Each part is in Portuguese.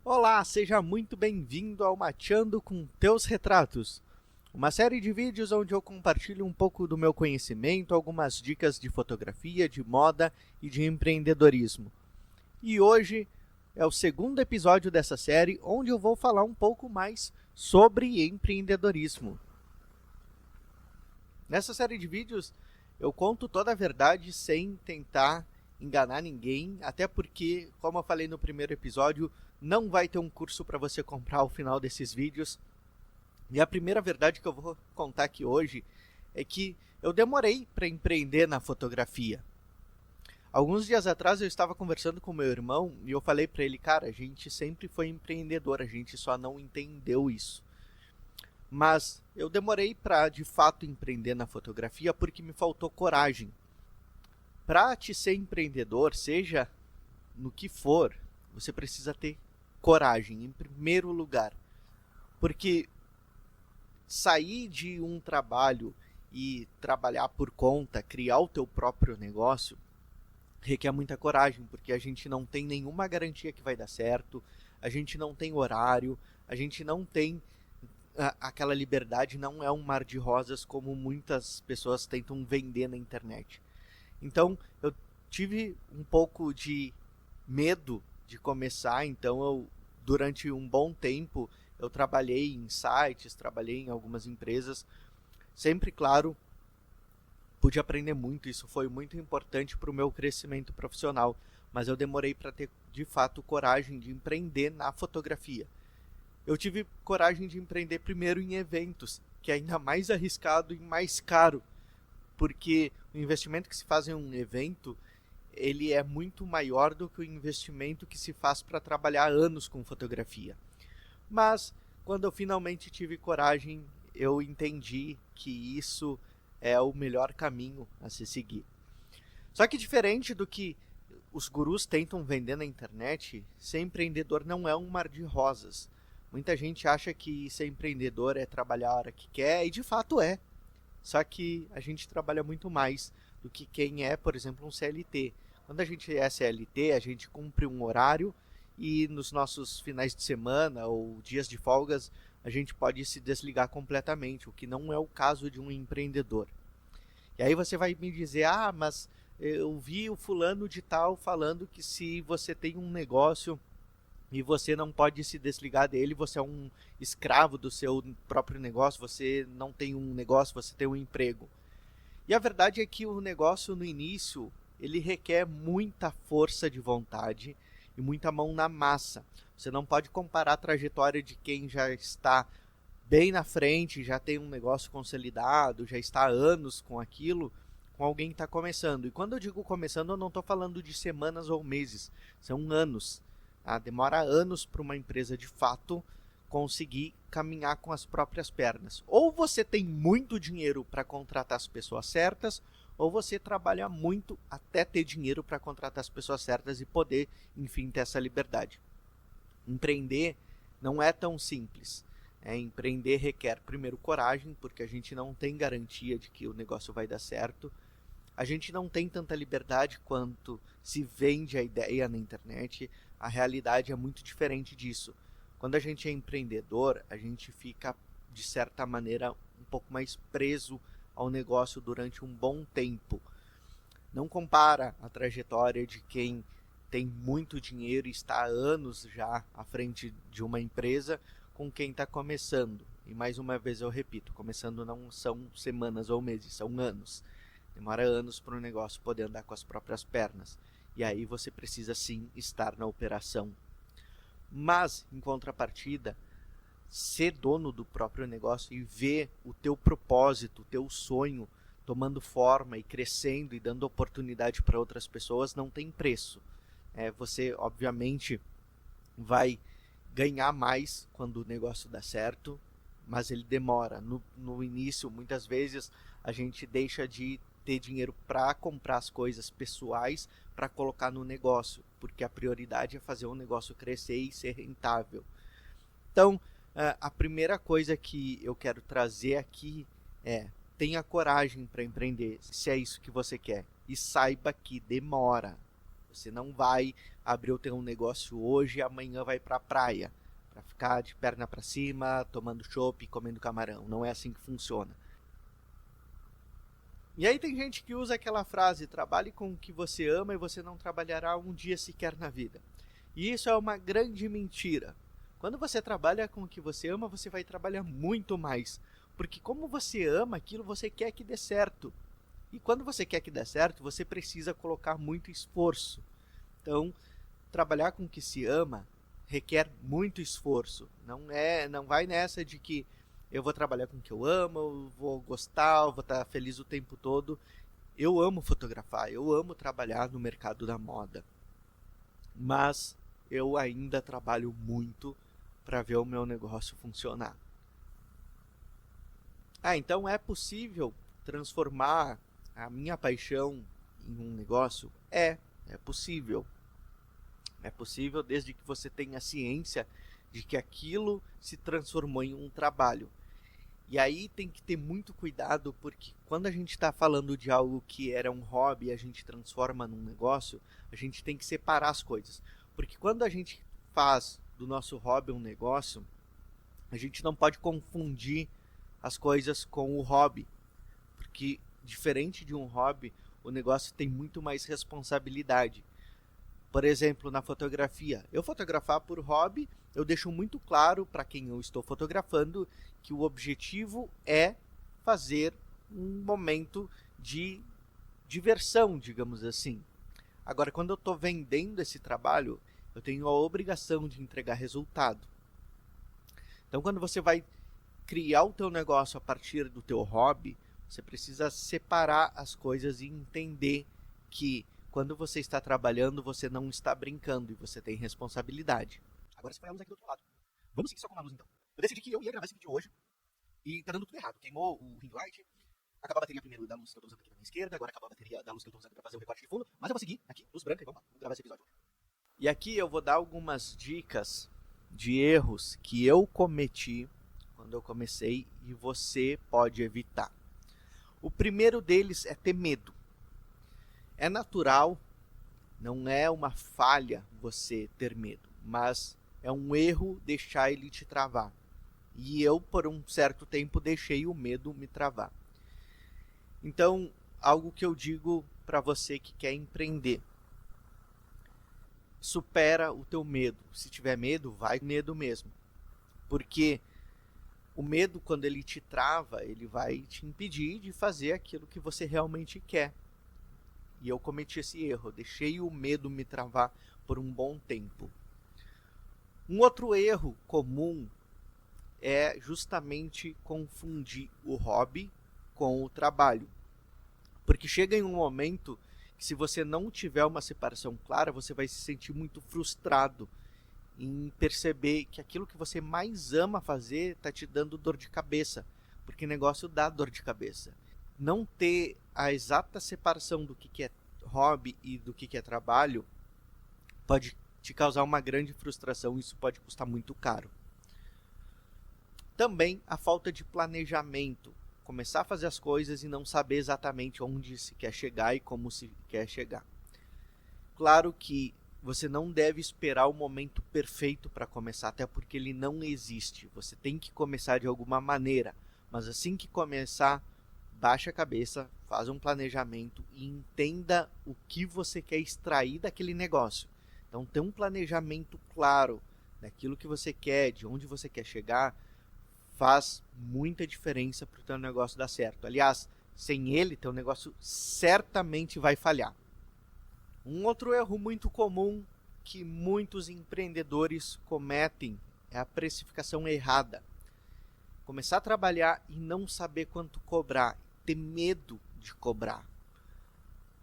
Olá, seja muito bem-vindo ao Mateando com Teus Retratos, uma série de vídeos onde eu compartilho um pouco do meu conhecimento, algumas dicas de fotografia, de moda e de empreendedorismo. E hoje é o segundo episódio dessa série, onde eu vou falar um pouco mais sobre empreendedorismo. Nessa série de vídeos, eu conto toda a verdade sem tentar enganar ninguém, até porque, como eu falei no primeiro episódio, não vai ter um curso para você comprar ao final desses vídeos. E a primeira verdade que eu vou contar aqui hoje é que eu demorei para empreender na fotografia. Alguns dias atrás eu estava conversando com meu irmão e eu falei para ele, cara, a gente sempre foi empreendedor, a gente só não entendeu isso. Mas eu demorei para de fato empreender na fotografia porque me faltou coragem. Para te ser empreendedor, seja no que for, você precisa ter coragem, em primeiro lugar. Porque sair de um trabalho e trabalhar por conta, criar o teu próprio negócio, requer muita coragem, porque a gente não tem nenhuma garantia que vai dar certo, a gente não tem horário, a gente não tem aquela liberdade, não é um mar de rosas como muitas pessoas tentam vender na internet. Então, eu tive um pouco de medo de começar, então durante um bom tempo, eu trabalhei em sites, trabalhei em algumas empresas, sempre, claro, pude aprender muito, isso foi muito importante para o meu crescimento profissional, mas eu demorei para ter, de fato, coragem de empreender na fotografia. Eu tive coragem de empreender primeiro em eventos, que é ainda mais arriscado e mais caro, porque o investimento que se faz em um evento, ele é muito maior do que o investimento que se faz para trabalhar anos com fotografia. Mas, quando eu finalmente tive coragem, eu entendi que isso é o melhor caminho a se seguir. Só que diferente do que os gurus tentam vender na internet, ser empreendedor não é um mar de rosas. Muita gente acha que ser empreendedor é trabalhar a hora que quer, e de fato é. Só que a gente trabalha muito mais do que quem é, por exemplo, um CLT. Quando a gente é CLT, a gente cumpre um horário e nos nossos finais de semana ou dias de folgas, a gente pode se desligar completamente, o que não é o caso de um empreendedor. E aí você vai me dizer, mas eu vi o fulano de tal falando que se você tem um negócio e você não pode se desligar dele, você é um escravo do seu próprio negócio, você não tem um negócio, você tem um emprego. E a verdade é que o negócio no início, ele requer muita força de vontade e muita mão na massa. Você não pode comparar a trajetória de quem já está bem na frente, já tem um negócio consolidado, já está há anos com aquilo, com alguém que está começando. E quando eu digo começando, eu não estou falando de semanas ou meses, são anos. Demora anos para uma empresa de fato conseguir caminhar com as próprias pernas. Ou você tem muito dinheiro para contratar as pessoas certas, ou você trabalha muito até ter dinheiro para contratar as pessoas certas e poder, enfim, ter essa liberdade. Empreender não é tão simples. Empreender requer primeiro coragem, porque a gente não tem garantia de que o negócio vai dar certo. A gente não tem tanta liberdade quanto se vende a ideia na internet. A realidade é muito diferente disso. Quando a gente é empreendedor, a gente fica, de certa maneira, um pouco mais preso ao negócio durante um bom tempo. Não compara a trajetória de quem tem muito dinheiro e está há anos já à frente de uma empresa com quem está começando. E mais uma vez eu repito, começando não são semanas ou meses, são anos. Demora anos para o negócio poder andar com as próprias pernas. E aí você precisa sim estar na operação. Mas, em contrapartida, ser dono do próprio negócio e ver o teu propósito, o teu sonho tomando forma e crescendo e dando oportunidade para outras pessoas não tem preço. Você, obviamente, vai ganhar mais quando o negócio dá certo, mas ele demora. No início, muitas vezes, a gente deixa de ter dinheiro para comprar as coisas pessoais para colocar no negócio, porque a prioridade é fazer o negócio crescer e ser rentável. Então, a primeira coisa que eu quero trazer aqui é: tenha coragem para empreender, se é isso que você quer, e saiba que demora. Você não vai abrir o teu negócio hoje e amanhã vai para a praia para ficar de perna para cima, tomando chopp e comendo camarão. Não é assim que funciona. E aí tem gente que usa aquela frase: trabalhe com o que você ama e você não trabalhará um dia sequer na vida. E isso é uma grande mentira. Quando você trabalha com o que você ama, você vai trabalhar muito mais. Porque como você ama aquilo, você quer que dê certo. E quando você quer que dê certo, você precisa colocar muito esforço. Então, trabalhar com o que se ama requer muito esforço. Não vai nessa de que eu vou trabalhar com o que eu amo, eu vou gostar, eu vou estar feliz o tempo todo. Eu amo fotografar, eu amo trabalhar no mercado da moda. Mas eu ainda trabalho muito para ver o meu negócio funcionar. Então é possível transformar a minha paixão em um negócio? É possível. É possível desde que você tenha ciência de que aquilo se transformou em um trabalho. E aí tem que ter muito cuidado, porque quando a gente está falando de algo que era um hobby e a gente transforma num negócio, a gente tem que separar as coisas. Porque quando a gente faz do nosso hobby um negócio, a gente não pode confundir as coisas com o hobby. Porque diferente de um hobby, o negócio tem muito mais responsabilidade. Por exemplo, na fotografia, eu fotografar por hobby, eu deixo muito claro para quem eu estou fotografando que o objetivo é fazer um momento de diversão, digamos assim. Agora, quando eu estou vendendo esse trabalho, eu tenho a obrigação de entregar resultado. Então, quando você vai criar o teu negócio a partir do teu hobby, você precisa separar as coisas e entender que quando você está trabalhando, você não está brincando e você tem responsabilidade. Agora se foi a luz aqui do outro lado. Vamos seguir só com a luz então. Eu decidi que eu ia gravar esse vídeo hoje e tá dando tudo errado. Queimou o ring light, acabou a bateria primeiro da luz que eu tô usando aqui na minha esquerda, agora acabou a bateria da luz que eu tô usando para fazer o recorte de fundo, mas eu vou seguir aqui, luz branca, e vamos gravar esse episódio. E aqui eu vou dar algumas dicas de erros que eu cometi quando eu comecei e você pode evitar. O primeiro deles é ter medo. É natural, não é uma falha você ter medo, mas é um erro deixar ele te travar. E eu, por um certo tempo, deixei o medo me travar. Então, algo que eu digo para você que quer empreender: supera o teu medo. Se tiver medo, vai com medo mesmo. Porque o medo, quando ele te trava, ele vai te impedir de fazer aquilo que você realmente quer. E eu cometi esse erro, deixei o medo me travar por um bom tempo. Um outro erro comum é justamente confundir o hobby com o trabalho. Porque chega em um momento que, se você não tiver uma separação clara, você vai se sentir muito frustrado em perceber que aquilo que você mais ama fazer está te dando dor de cabeça. Porque negócio dá dor de cabeça. Não ter a exata separação do que é hobby e do que é trabalho pode te causar uma grande frustração e isso pode custar muito caro. Também a falta de planejamento. Começar a fazer as coisas e não saber exatamente onde se quer chegar e como se quer chegar. Claro que você não deve esperar o momento perfeito para começar, até porque ele não existe. Você tem que começar de alguma maneira, mas assim que começar, baixa a cabeça, faz um planejamento e entenda o que você quer extrair daquele negócio. Então, ter um planejamento claro daquilo que você quer, de onde você quer chegar, faz muita diferença para o teu negócio dar certo. Aliás, sem ele, teu negócio certamente vai falhar. Um outro erro muito comum que muitos empreendedores cometem é a precificação errada. Começar a trabalhar e não saber quanto cobrar, ter medo de cobrar.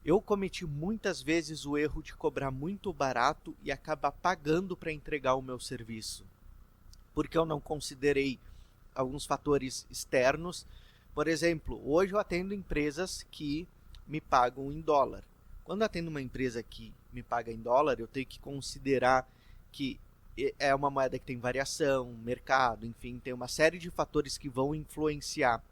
Eu cometi muitas vezes o erro de cobrar muito barato e acabar pagando para entregar o meu serviço, porque eu não considerei alguns fatores externos. Por exemplo, hoje eu atendo empresas que me pagam em dólar. Quando eu atendo uma empresa que me paga em dólar, eu tenho que considerar que é uma moeda que tem variação, mercado, enfim, tem uma série de fatores que vão influenciar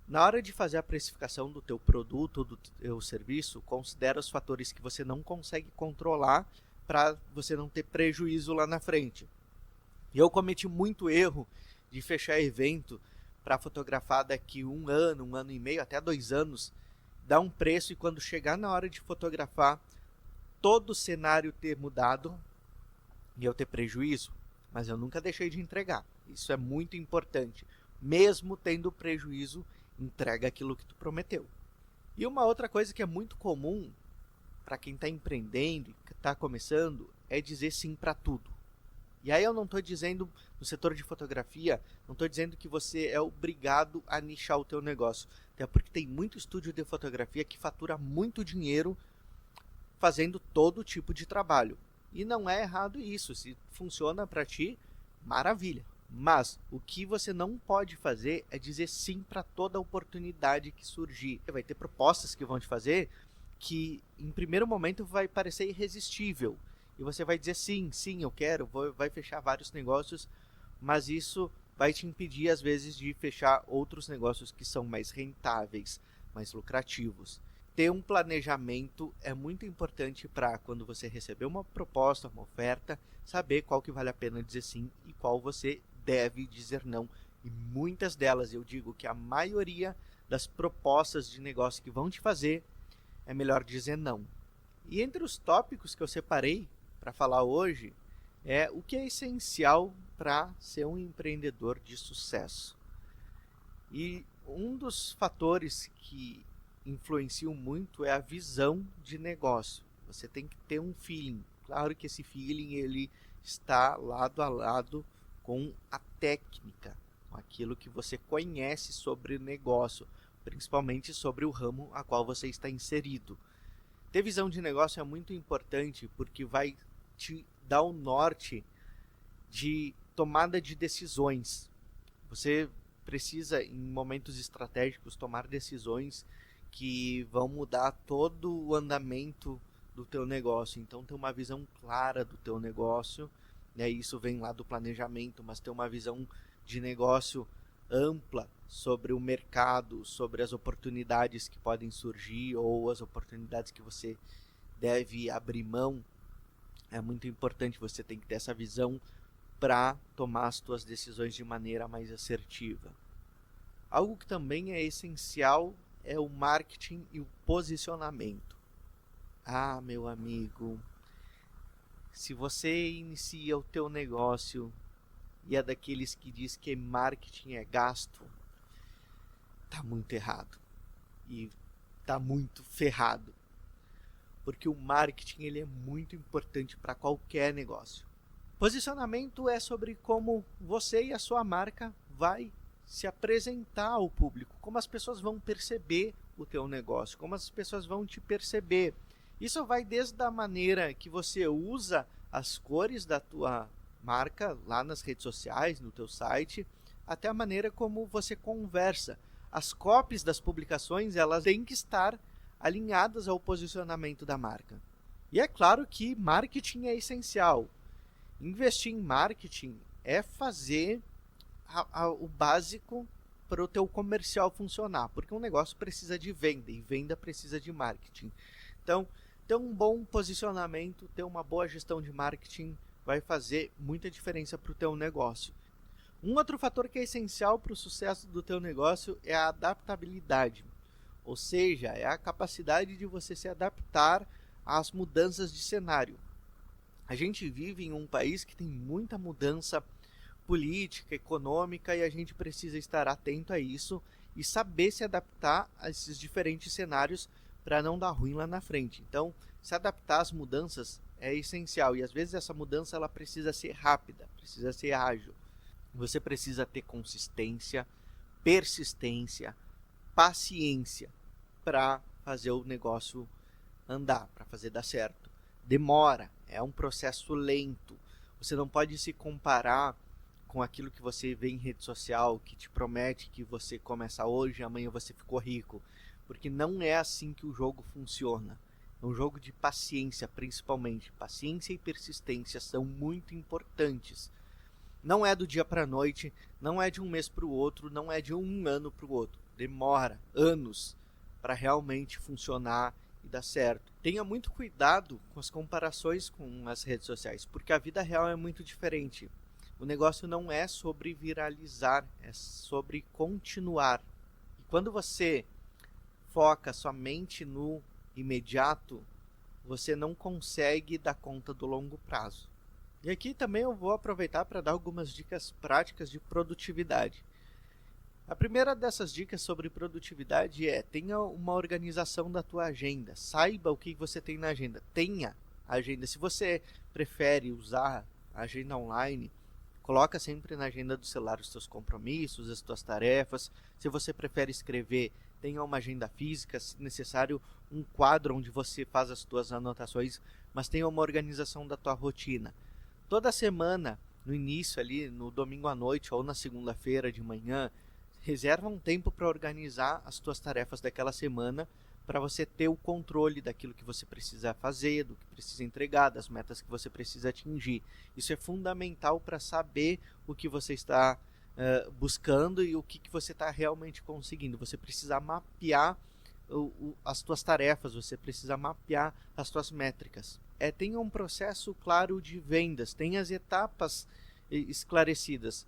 Na hora de fazer a precificação do teu produto ou do teu serviço, considera os fatores que você não consegue controlar para você não ter prejuízo lá na frente. E eu cometi muito erro de fechar evento para fotografar daqui um ano e meio, até 2 anos, dar um preço e quando chegar na hora de fotografar, todo o cenário ter mudado e eu ter prejuízo. Mas eu nunca deixei de entregar. Isso é muito importante. Mesmo tendo prejuízo, entrega aquilo que tu prometeu. E uma outra coisa que é muito comum para quem está empreendendo e está começando é dizer sim para tudo. E aí eu não estou dizendo, no setor de fotografia, não estou dizendo que você é obrigado a nichar o teu negócio. Até porque tem muito estúdio de fotografia que fatura muito dinheiro fazendo todo tipo de trabalho. E não é errado isso. Se funciona para ti, maravilha. Mas o que você não pode fazer é dizer sim para toda oportunidade que surgir. Vai ter propostas que vão te fazer que em primeiro momento vai parecer irresistível. E você vai dizer sim, eu quero, vai fechar vários negócios, mas isso vai te impedir às vezes de fechar outros negócios que são mais rentáveis, mais lucrativos. Ter um planejamento é muito importante para quando você receber uma proposta, uma oferta, saber qual que vale a pena dizer sim e qual você deve dizer não. E muitas delas, eu digo que a maioria das propostas de negócio que vão te fazer, é melhor dizer não. E entre os tópicos que eu separei para falar hoje, é o que é essencial para ser um empreendedor de sucesso. E um dos fatores que influenciam muito é a visão de negócio. Você tem que ter um feeling. Claro que esse feeling ele está lado a lado com a técnica, com aquilo que você conhece sobre o negócio, principalmente sobre o ramo a qual você está inserido. Ter visão de negócio é muito importante porque vai te dar o norte de tomada de decisões. Você precisa, em momentos estratégicos, tomar decisões que vão mudar todo o andamento do teu negócio. Então, ter uma visão clara do teu negócio, né? Isso vem lá do planejamento, mas ter uma visão de negócio ampla sobre o mercado, sobre as oportunidades que podem surgir ou as oportunidades que você deve abrir mão. É muito importante, você tem que ter essa visão para tomar as tuas decisões de maneira mais assertiva. Algo que também é essencial é o marketing e o posicionamento. Ah, meu amigo, se você inicia o teu negócio e é daqueles que diz que marketing é gasto, tá muito errado e tá muito ferrado, porque o marketing ele é muito importante para qualquer negócio. Posicionamento é sobre como você e a sua marca vai se apresentar ao público, como as pessoas vão perceber o teu negócio, como as pessoas vão te perceber. Isso vai desde a maneira que você usa as cores da tua marca lá nas redes sociais, no teu site, até a maneira como você conversa. As copies das publicações, elas têm que estar alinhadas ao posicionamento da marca. E é claro que marketing é essencial. Investir em marketing é fazer o básico para o teu comercial funcionar, porque um negócio precisa de venda e venda precisa de marketing. Então, ter um bom posicionamento, ter uma boa gestão de marketing vai fazer muita diferença para o teu negócio. Um outro fator que é essencial para o sucesso do teu negócio é a adaptabilidade, ou seja, é a capacidade de você se adaptar às mudanças de cenário. A gente vive em um país que tem muita mudança política, econômica, e a gente precisa estar atento a isso e saber se adaptar a esses diferentes cenários para não dar ruim lá na frente. Então, se adaptar às mudanças é essencial e às vezes essa mudança ela precisa ser rápida, precisa ser ágil. Você precisa ter consistência, persistência, paciência para fazer o negócio andar, para fazer dar certo. Demora, é um processo lento. Você não pode se comparar com aquilo que você vê em rede social, que te promete que você começa hoje e amanhã você ficou rico. Porque não é assim que o jogo funciona. É um jogo de paciência, principalmente. Paciência e persistência são muito importantes. Não é do dia para a noite, não é de um mês para o outro, não é de um ano para o outro. demora anos para realmente funcionar e dar certo. Tenha muito cuidado com as comparações com as redes sociais, porque a vida real é muito diferente. O negócio não é sobre viralizar, é sobre continuar. E quando você foca somente no imediato, você não consegue dar conta do longo prazo. E aqui também eu vou aproveitar para dar algumas dicas práticas de produtividade. A primeira dessas dicas sobre produtividade é: tenha uma organização da tua agenda. Saiba o que você tem na agenda. Tenha agenda. Se você prefere usar a agenda online, coloca sempre na agenda do celular os teus compromissos, as tuas tarefas. Se você prefere escrever, tenha uma agenda física, se necessário um quadro onde você faz as tuas anotações, mas tenha uma organização da tua rotina. Toda semana, no início ali, no domingo à noite ou na segunda-feira de manhã, reserva um tempo para organizar as tuas tarefas daquela semana, para você ter o controle daquilo que você precisa fazer, do que precisa entregar, das metas que você precisa atingir. Isso é fundamental para saber o que você está buscando e o que você está realmente conseguindo. Você precisa mapear as tuas tarefas, você precisa mapear as tuas métricas. Tenha um processo claro de vendas, tenha as etapas esclarecidas.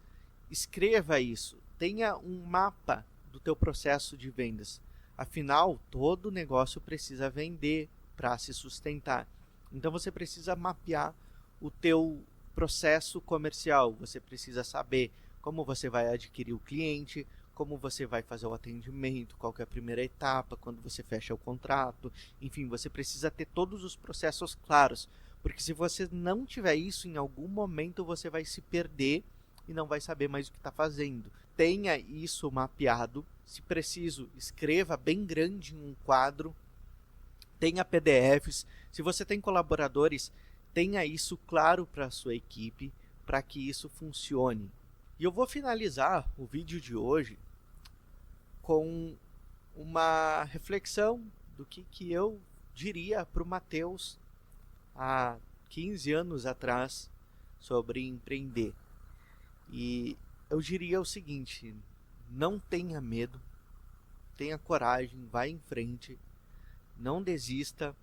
Escreva isso. Tenha um mapa do teu processo de vendas. Afinal, todo negócio precisa vender para se sustentar. Então você precisa mapear o teu processo comercial. Você precisa saber como você vai adquirir o cliente, como você vai fazer o atendimento, qual que é a primeira etapa, quando você fecha o contrato. Enfim, você precisa ter todos os processos claros. Porque se você não tiver isso, em algum momento você vai se perder e não vai saber mais o que está fazendo. Tenha isso mapeado. Se preciso, escreva bem grande em um quadro. Tenha PDFs. Se você tem colaboradores, tenha isso claro para a sua equipe, para que isso funcione. E eu vou finalizar o vídeo de hoje com uma reflexão do que eu diria para o Matheus há 15 anos atrás sobre empreender. E eu diria o seguinte: não tenha medo, tenha coragem, vá em frente, não desista.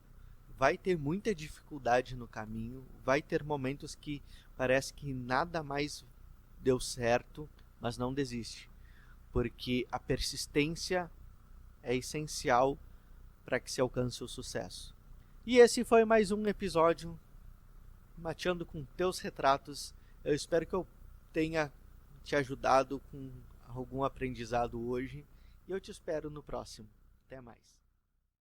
Vai ter muita dificuldade no caminho, vai ter momentos que parece que nada mais deu certo, mas não desiste, porque a persistência é essencial para que se alcance o sucesso. E esse foi mais um episódio Mateando com Teus Retratos. Eu espero que eu tenha te ajudado com algum aprendizado hoje e eu te espero no próximo. Até mais.